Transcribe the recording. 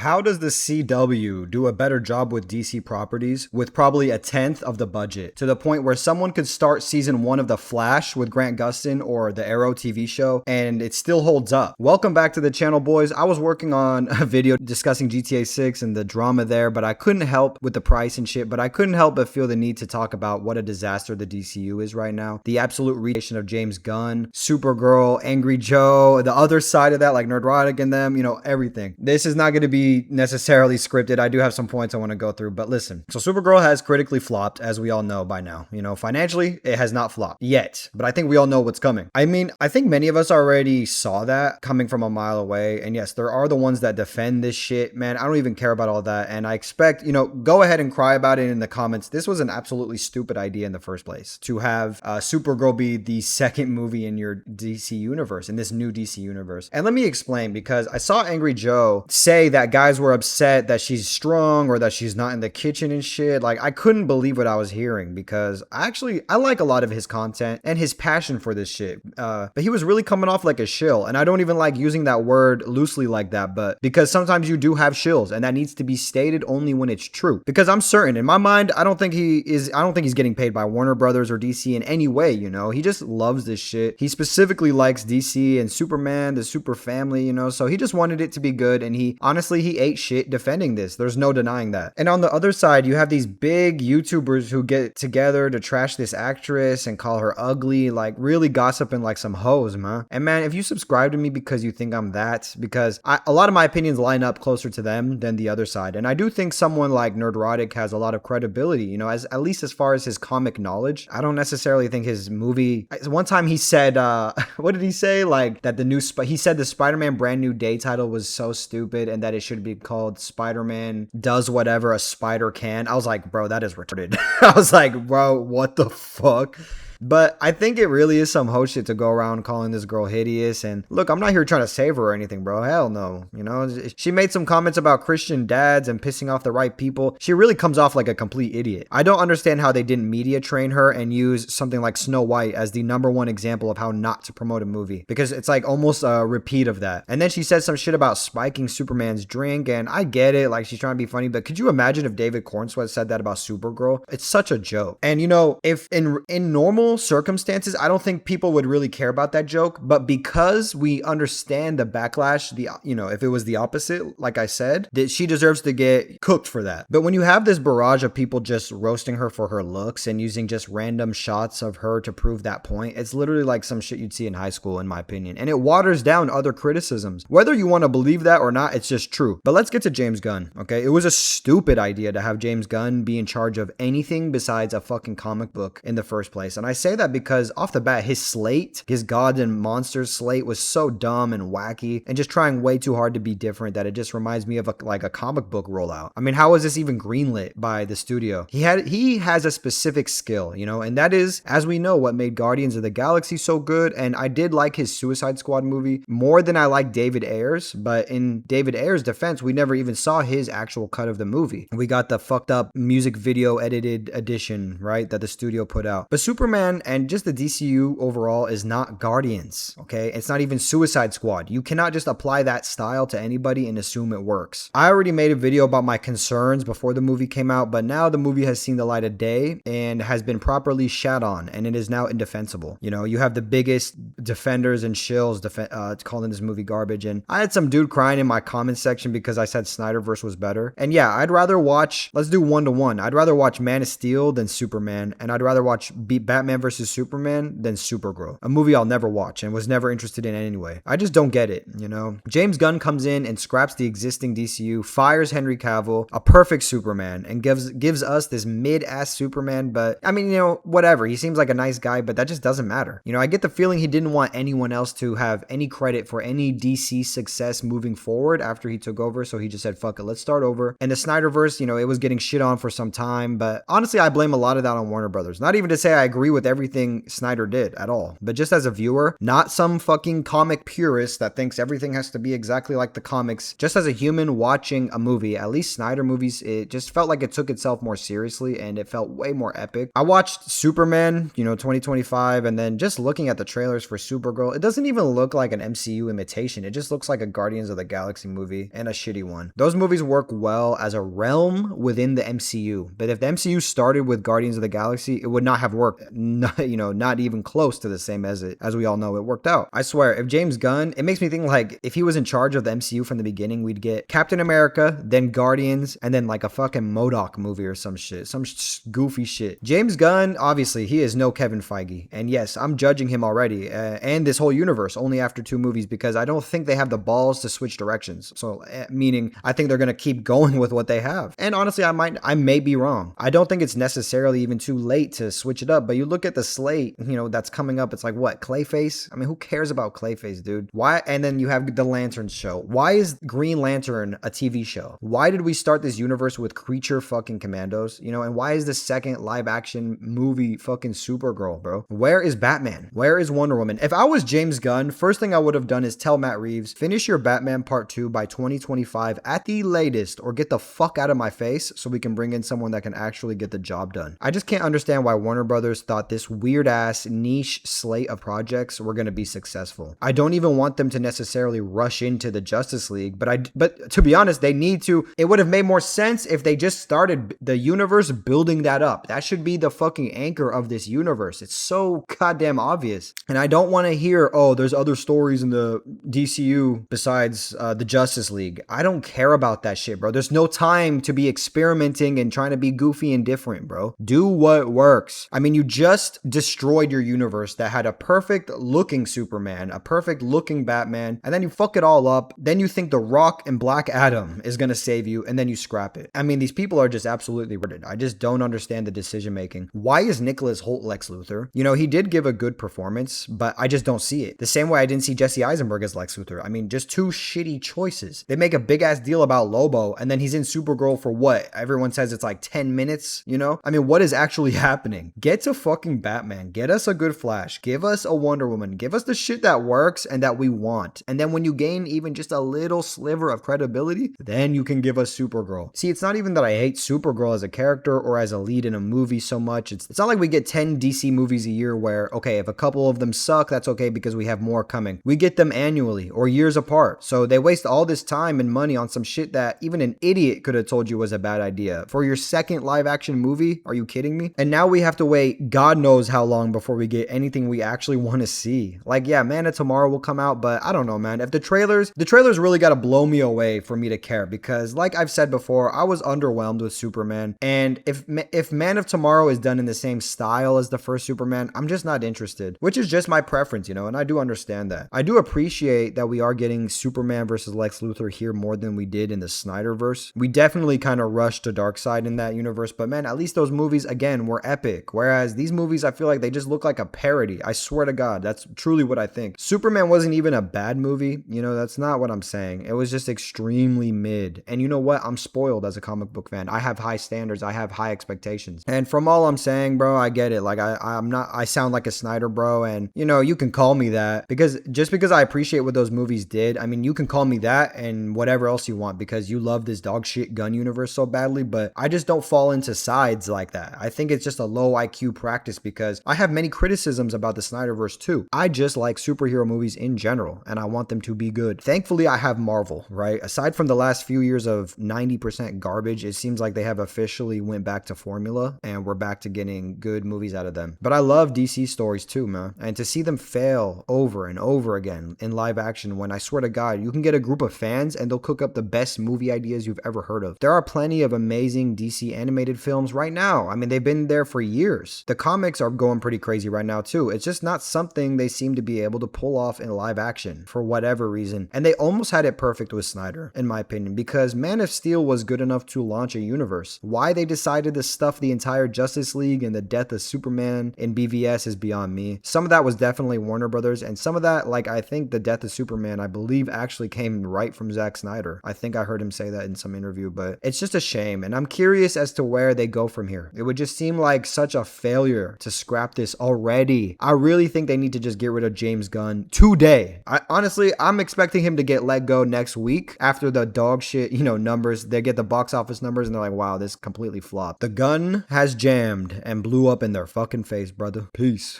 how does the CW do a better job with DC properties with probably a tenth of the budget, to the point where someone could start season 1 of The Flash with Grant Gustin or the Arrow TV show and it still holds up? Welcome back to the channel, boys. I was working on a video discussing GTA 6 and the drama there, but I couldn't help with the price and shit, but I couldn't help but feel the need to talk about what a disaster the DCU is right now. The absolute rejection of James Gunn, Supergirl, Angry Joe, the other side of that, like Nerdrotic and them, everything. This is not going to be necessarily scripted. I do have some points I want to go through, but listen. So Supergirl has critically flopped, as we all know by now. Financially, it has not flopped yet, but I think we all know what's coming. I mean, I think many of us already saw that coming from a mile away. And yes, there are the ones that defend this shit, man. I don't even care about all that. And I expect, go ahead and cry about it in the comments. This was an absolutely stupid idea in the first place, to have Supergirl be the second movie in your DC universe, in this new DC universe. And let me explain, because I saw Angry Joe say that guys were upset that she's strong or that she's not in the kitchen and shit. Like, I couldn't believe what I was hearing, because I like a lot of his content and his passion for this shit. But he was really coming off like a shill. And I don't even like using that word loosely like that, but because sometimes you do have shills, and that needs to be stated only when it's true. Because I'm certain in my mind, I don't think he's getting paid by Warner Brothers or DC in any way, he just loves this shit. He specifically likes DC and Superman, the super family, so he just wanted it to be good, and he ate shit defending this. There's no denying that. And on the other side, you have these big YouTubers who get together to trash this actress and call her ugly, like really gossiping like some hoes, man. And man, if you subscribe to me because you think I'm that, because a lot of my opinions line up closer to them than the other side. And I do think someone like Nerdrotic has a lot of credibility, as at least as far as his comic knowledge. I don't necessarily think his movie. One time he said, what did he say? Like that he said the Spider-Man Brand New Day title was so stupid and that it should be called Spider-Man Does Whatever a Spider Can. I was like, bro, that is retarded. I was like, bro, what the fuck? But I think it really is some hoe shit to go around calling this girl hideous. And look, I'm not here trying to save her or anything, bro. Hell no. She made some comments about Christian dads and pissing off the right people. She really comes off like a complete idiot. I don't understand how they didn't media train her and use something like Snow White as the #1 example of how not to promote a movie, because it's like almost a repeat of that. And then she said some shit about spiking Superman's drink, and I get it, like she's trying to be funny, but could you imagine if David Cornsweet said that about Supergirl? It's such a joke. And if in normal circumstances, I don't think people would really care about that joke, but because we understand the backlash, if it was the opposite, like I said, that she deserves to get cooked for that. But when you have this barrage of people just roasting her for her looks and using just random shots of her to prove that point, it's literally like some shit you'd see in high school, in my opinion, and it waters down other criticisms. Whether you want to believe that or not, it's just true. But let's get to James Gunn, okay? It was a stupid idea to have James Gunn be in charge of anything besides a fucking comic book in the first place. And I say that because off the bat, his slate, his Gods and Monsters slate, was so dumb and wacky and just trying way too hard to be different that it just reminds me of a comic book rollout. I mean, how was this even greenlit by the studio? He has a specific skill, and that is, as we know, what made Guardians of the Galaxy so good. And I did like his Suicide Squad movie more than I like David Ayer's, but in David Ayer's defense, we never even saw his actual cut of the movie. We got the fucked up music video edited edition, right, that the studio put out. But Superman and just the DCU overall is not Guardians, okay? It's not even Suicide Squad. You cannot just apply that style to anybody and assume it works. I already made a video about my concerns before the movie came out, but now the movie has seen the light of day and has been properly shat on, and it is now indefensible. You have the biggest defenders and shills calling this movie garbage, and I had some dude crying in my comment section because I said Snyderverse was better. And yeah, I'd rather watch, let's do 1-to-1. I'd rather watch Man of Steel than Superman, and I'd rather watch Batman vs. Superman than Supergirl, a movie I'll never watch and was never interested in anyway. I just don't get it, James Gunn comes in and scraps the existing DCU, fires Henry Cavill, a perfect Superman, and gives us this mid-ass Superman. But I mean, whatever. He seems like a nice guy, but that just doesn't matter. I get the feeling he didn't want anyone else to have any credit for any DC success moving forward after he took over, so he just said, fuck it, let's start over. And the Snyderverse, it was getting shit on for some time, but honestly, I blame a lot of that on Warner Brothers. Not even to say I agree with with everything Snyder did at all. But just as a viewer, not some fucking comic purist that thinks everything has to be exactly like the comics, just as a human watching a movie, at least Snyder movies, it just felt like it took itself more seriously and it felt way more epic. I watched Superman, 2025, and then just looking at the trailers for Supergirl, it doesn't even look like an MCU imitation. It just looks like a Guardians of the Galaxy movie, and a shitty one. Those movies work well as a realm within the MCU, but if the MCU started with Guardians of the Galaxy, it would not have worked. Not even close to the same as we all know it worked out. I swear, if James Gunn, it makes me think like if he was in charge of the MCU from the beginning, we'd get Captain America, then Guardians, and then like a fucking MODOK movie or some shit, some goofy shit. James Gunn, obviously, he is no Kevin Feige, and yes, I'm judging him already, and this whole universe only after 2 movies because I don't think they have the balls to switch directions. So, meaning I think they're gonna keep going with what they have. And honestly, I may be wrong. I don't think it's necessarily even too late to switch it up. But you look at the slate, that's coming up. It's like what, Clayface? I mean, who cares about Clayface, dude? Why? And then you have the Lantern show. Why is Green Lantern a TV show? Why did we start this universe with Creature fucking Commandos? And why is the second live action movie fucking Supergirl, bro? Where is Batman? Where is Wonder Woman? If I was James Gunn, first thing I would have done is tell Matt Reeves, finish your Batman Part 2 by 2025 at the latest, or get the fuck out of my face so we can bring in someone that can actually get the job done. I just can't understand why Warner Brothers thought this weird ass niche slate of projects were going to be successful. I don't even want them to necessarily rush into the Justice League, but to be honest, they need to. It would have made more sense if they just started the universe building that up. That should be the fucking anchor of this universe. It's so goddamn obvious. And I don't want to hear, oh, there's other stories in the DCU besides the Justice League. I don't care about that shit, bro. There's no time to be experimenting and trying to be goofy and different, bro. Do what works. I mean, you just destroyed your universe that had a perfect looking Superman, a perfect looking Batman, and then you fuck it all up. Then you think The Rock and Black Adam is going to save you, and then you scrap it. I mean, these people are just absolutely retarded. I just don't understand the decision making. Why is Nicholas Hoult Lex Luthor? He did give a good performance, but I just don't see it. The same way I didn't see Jesse Eisenberg as Lex Luthor. I mean, just 2 shitty choices. They make a big ass deal about Lobo, and then he's in Supergirl for what? Everyone says it's like 10 minutes, I mean, what is actually happening? Get to fucking Batman. Get us a good Flash. Give us a Wonder Woman. Give us the shit that works and that we want. And then when you gain even just a little sliver of credibility, then you can give us Supergirl. See, it's not even that I hate Supergirl as a character or as a lead in a movie so much. It's not like we get 10 DC movies a year where, okay, if a couple of them suck, that's okay because we have more coming. We get them annually or years apart. So they waste all this time and money on some shit that even an idiot could have told you was a bad idea. For your second live action movie? Are you kidding me? And now we have to wait God knows how long before we get anything we actually want to see. Like, yeah, Man of Tomorrow will come out, but I don't know, man. If the trailers really got to blow me away for me to care, because like I've said before, I was underwhelmed with Superman. And if Man of Tomorrow is done in the same style as the first Superman, I'm just not interested, which is just my preference, and I do understand that. I do appreciate that we are getting Superman versus Lex Luthor here more than we did in the Snyderverse. We definitely kind of rushed to Darkseid in that universe, but man, at least those movies, again, were epic. Whereas these movies, I feel like they just look like a parody. I swear to God, that's truly what I think. Superman wasn't even a bad movie. That's not what I'm saying. It was just extremely mid. And you know what? I'm spoiled as a comic book fan. I have high standards. I have high expectations. And from all I'm saying, bro, I get it. Like I sound like a Snyder bro, and you can call me that because I appreciate what those movies did. I mean, you can call me that and whatever else you want because you love this dog shit Gunn universe so badly, but I just don't fall into sides like that. I think it's just a low IQ practice because I have many criticisms about the Snyderverse too. I just like superhero movies in general and I want them to be good. Thankfully, I have Marvel, right? Aside from the last few years of 90% garbage, it seems like they have officially went back to formula and we're back to getting good movies out of them. But I love DC stories too, man. And to see them fail over and over again in live action, when I swear to God, you can get a group of fans and they'll cook up the best movie ideas you've ever heard of. There are plenty of amazing DC animated films right now. I mean, they've been there for years. The comics are going pretty crazy right now too. It's just not something they seem to be able to pull off in live action for whatever reason. And they almost had it perfect with Snyder, in my opinion, because Man of Steel was good enough to launch a universe. Why they decided to stuff the entire Justice League and the death of Superman in BVS is beyond me. Some of that was definitely Warner Brothers, and some of that, like I think the death of Superman, I believe actually came right from Zack Snyder. I think I heard him say that in some interview, but it's just a shame. And I'm curious as to where they go from here. It would just seem like such a failure more to scrap this already. I really think they need to just get rid of James Gunn today. Honestly, I'm expecting him to get let go next week after the dog shit, numbers. They get the box office numbers and they're like, wow, this completely flopped. The gun has jammed and blew up in their fucking face, brother. Peace.